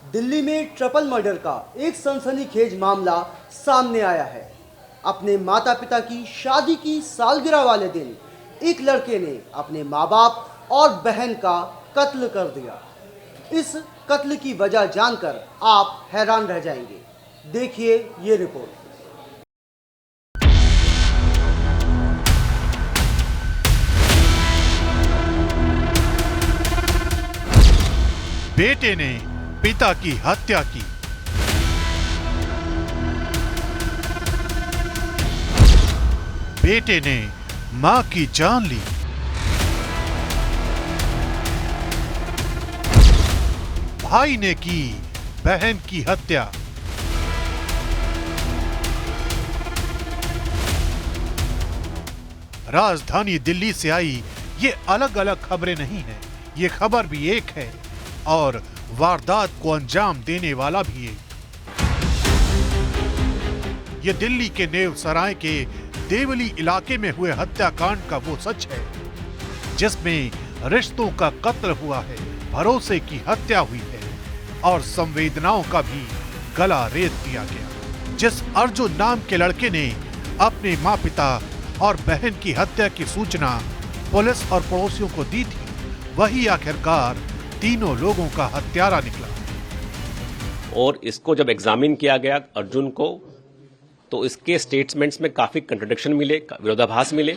दिल्ली में triple murder का एक सनसनीखेज मामला सामने आया है। अपने माता पिता की शादी की सालगिरह वाले दिन एक लड़के ने अपने माँ बाप और बहन का कत्ल कर दिया। इस कत्ल की वजह जानकर आप हैरान रह जाएंगे। देखिए ये रिपोर्ट। बेटे ने पिता की हत्या की। बेटे ने मां की जान ली। भाई ने की बहन की हत्या। राजधानी दिल्ली से आई ये अलग अलग खबरें नहीं हैं, ये खबर भी एक है और वारदात को अंजाम देने वाला भी एक। ये दिल्ली के नेव सराय के देवली इलाके में हुए हत्याकांड का वो सच है जिसमें रिश्तों का कत्ल हुआ है, भरोसे की हत्या हुई है और संवेदनाओं का भी गला रेत दिया गया। जिस अर्जुन नाम के लड़के ने अपने माँ पिता और बहन की हत्या की सूचना पुलिस और पड़ोसियों को दी थी, वही आखिरकार तीनों लोगों का हत्यारा निकला। और इसको जब एग्जामिन किया गया अर्जुन को, तो इसके स्टेटमेंट्स में काफी कंट्राडिक्शन मिले, विरोधाभास मिले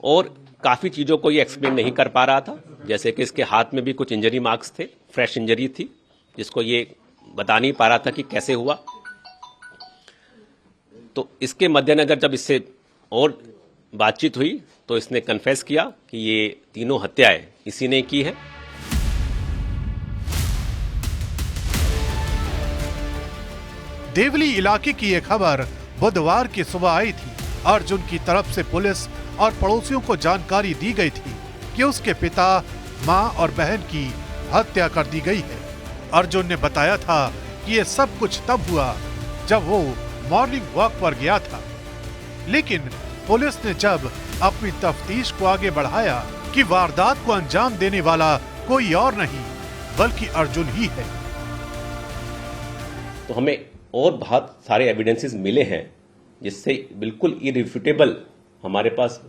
और काफी चीजों को ये एक्सप्लेन नहीं कर पा रहा था। जैसे कि इसके हाथ में भी कुछ इंजरी मार्क्स थे, फ्रेश इंजरी थी, जिसको ये बता नहीं पा रहा था कि कैसे हुआ। तो इसके मद्देनजर जब इससे और बातचीत हुई तो इसने कन्फेस किया कि ये तीनों हत्याएं इसी ने की है। देवली इलाके की यह खबर बुधवार की सुबह आई थी। अर्जुन की तरफ से पुलिस और पड़ोसियों को जानकारी दी गई थी कि उसके पिता, मां और बहन की हत्या कर दी गई है। अर्जुन ने बताया था कि यह सब कुछ तब हुआ जब वो मॉर्निंग वॉक पर गया था, लेकिन पुलिस ने जब अपनी तफ्तीश को आगे बढ़ाया कि वारदात को अंजाम देने वाला कोई और नहीं बल्कि अर्जुन ही है। तो हमें और बहुत सारे एविडेंसेस मिले हैं जिससे बिल्कुल इरिफ्यूटेबल हमारे पास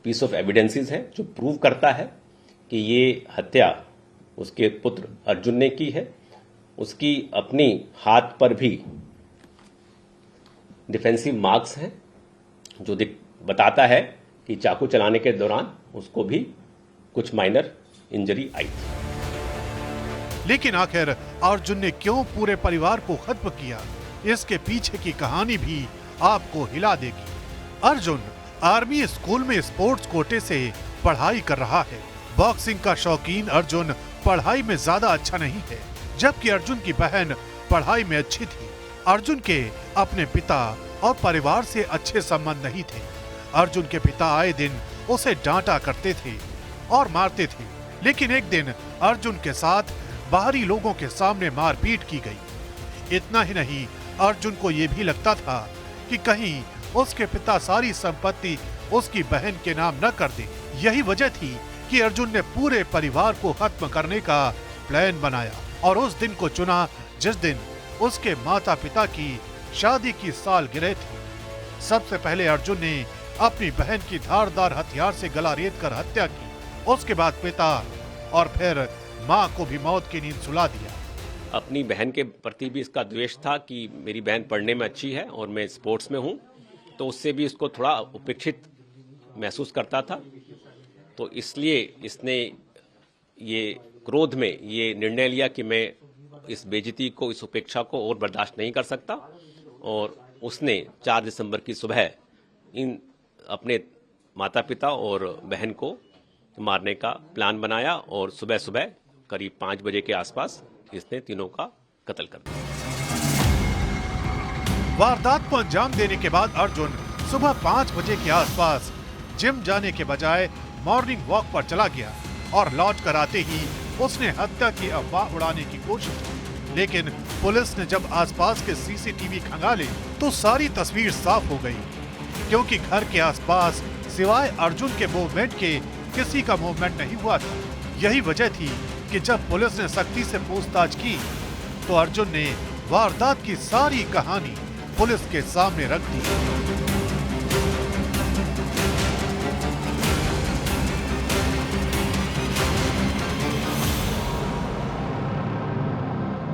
पीस ऑफ एविडेंसेस है जो प्रूव करता है कि ये हत्या उसके पुत्र अर्जुन ने की है। उसकी अपनी हाथ पर भी डिफेंसिव मार्क्स हैं जो बताता है कि चाकू चलाने के दौरान उसको भी कुछ माइनर इंजरी आई थी। लेकिन आखिर अर्जुन ने क्यों पूरे परिवार को खत्म किया, इसके पीछे की कहानी भी आपको हिला देगी। अर्जुन आर्मी स्कूल में स्पोर्ट्स कोटे से पढ़ाई कर रहा है। बॉक्सिंग का शौकीन अर्जुन पढ़ाई में ज्यादा अच्छा नहीं है, जबकि अर्जुन की बहन पढ़ाई में अच्छी थी। अर्जुन के अपने पिता और परिवार से अच्छे संबंध नहीं थे। अर्जुन के पिता आए दिन उसे डांटा करते थे और मारते थे, लेकिन एक दिन अर्जुन के साथ बाहरी लोगों के सामने मारपीट की गई। इतना ही नहीं, अर्जुन को यह भी लगता था कि कहीं उसके पिता सारी संपत्ति उसकी बहन के नाम न कर दे। यही वजह थी कि अर्जुन ने पूरे परिवार को खत्म करने का प्लान बनाया और उस दिन को चुना जिस दिन उसके माता पिता की शादी की सालगिरह थी। सबसे पहले अर्जुन ने अपनी बहन की धारदार हथियार से गला रेत कर हत्या की। उसके बाद पिता और फिर मां को भी मौत की नींद सुला दिया। अपनी बहन के प्रति भी इसका द्वेष था कि मेरी बहन पढ़ने में अच्छी है और मैं स्पोर्ट्स में हूं, तो उससे भी इसको थोड़ा उपेक्षित महसूस करता था। तो इसलिए इसने ये क्रोध में ये निर्णय लिया कि मैं इस बेइज्जती को, इस उपेक्षा को और बर्दाश्त नहीं कर सकता, और उसने 4 दिसंबर की सुबह इन अपने माता पिता और बहन को मारने का प्लान बनाया और सुबह सुबह करीब 5 बजे के आसपास इसने तीनों का कत्ल कर दिया। वारदात को अंजाम देने के बाद अर्जुन सुबह 5 बजे के आसपास जिम जाने के बजाय मॉर्निंग वॉक पर चला गया और लौट कर आते ही उसने हत्या की अफवाह उड़ाने की कोशिश की। लेकिन पुलिस ने जब आसपास के सीसीटीवी खंगाले तो सारी तस्वीर साफ हो गई, क्योंकि घर के आसपास सिवाय अर्जुन के मूवमेंट के किसी का मूवमेंट नहीं हुआ था। यही वजह थी कि जब पुलिस ने सख्ती से पूछताछ की तो अर्जुन ने वारदात की सारी कहानी पुलिस के सामने रख दी।